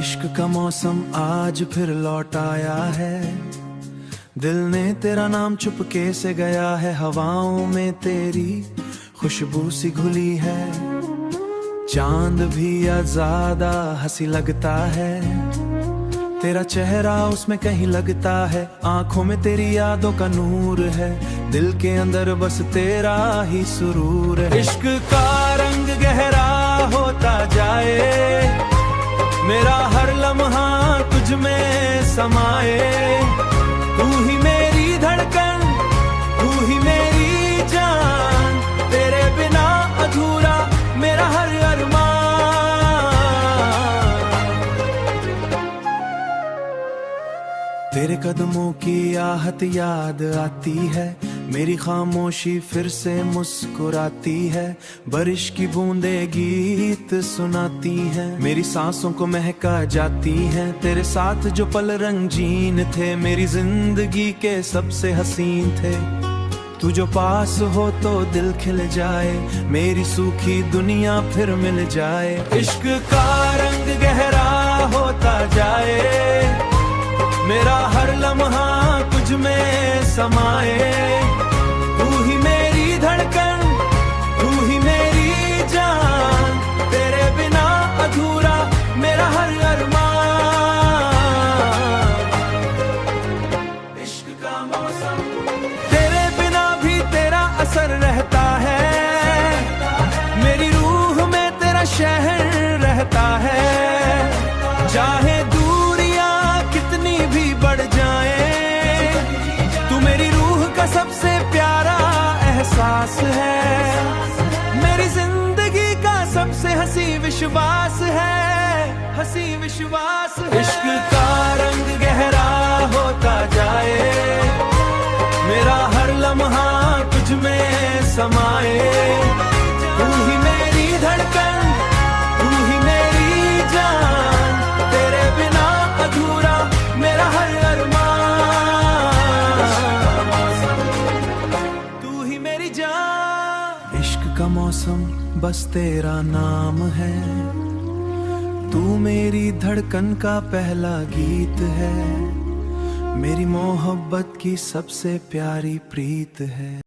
इश्क का मौसम आज फिर लौट आया है। दिल ने तेरा नाम चुपके से गया है। हवाओं में तेरी खुशबू सी घुली है। चांद भी ज्यादा हंसी लगता है। तेरा चेहरा उसमें कहीं लगता है। आंखों में तेरी यादों का नूर है। दिल के अंदर बस तेरा ही सुरूर है। इश्क का रंग गहरा होता जाए। मेरा हर लम्हा तुझ में समाए। तू ही मेरी धड़कन, तू ही मेरी जान। तेरे बिना अधूरा मेरा हर अरमान। तेरे कदमों की आहट याद आती है। मेरी खामोशी फिर से मुस्कुराती है। बारिश की बूंदें गीत सुनाती हैं। मेरी सांसों को महका जाती हैं। तेरे साथ जो पल रंगीन थे, मेरी जिंदगी के सबसे हसीन थे। तू जो पास हो तो दिल खिल जाए। मेरी सूखी दुनिया फिर मिल जाए। इश्क का रंग गहरा होता जाए। मेरा हर लम्हा तुझ में समाए। तू ही मेरी धड़कन, तू ही मेरी जान। तेरे बिना अधूरा मेरा हर अरमान। इश्क का मौसम, तेरे बिना भी तेरा असर रहता है। मेरी रूह में तेरा शहर रहता है। चाहे कितनी भी बढ़ जाए, तू मेरी रूह का सबसे प्यारा एहसास है। मेरी जिंदगी का सबसे हंसी विश्वास है। हंसी विश्वास है। इश्क का रंग गहरा होता जाए। मेरा हर लम्हा तुझ में समाए। तू ही मेरी धड़कन, तू ही मेरी जान। तेरे बिना अधूरा मेरा हर अरमान। तू ही मेरी जान। इश्क का मौसम बस तेरा नाम है। तू मेरी धड़कन का पहला गीत है। मेरी मोहब्बत की सबसे प्यारी प्रीत है।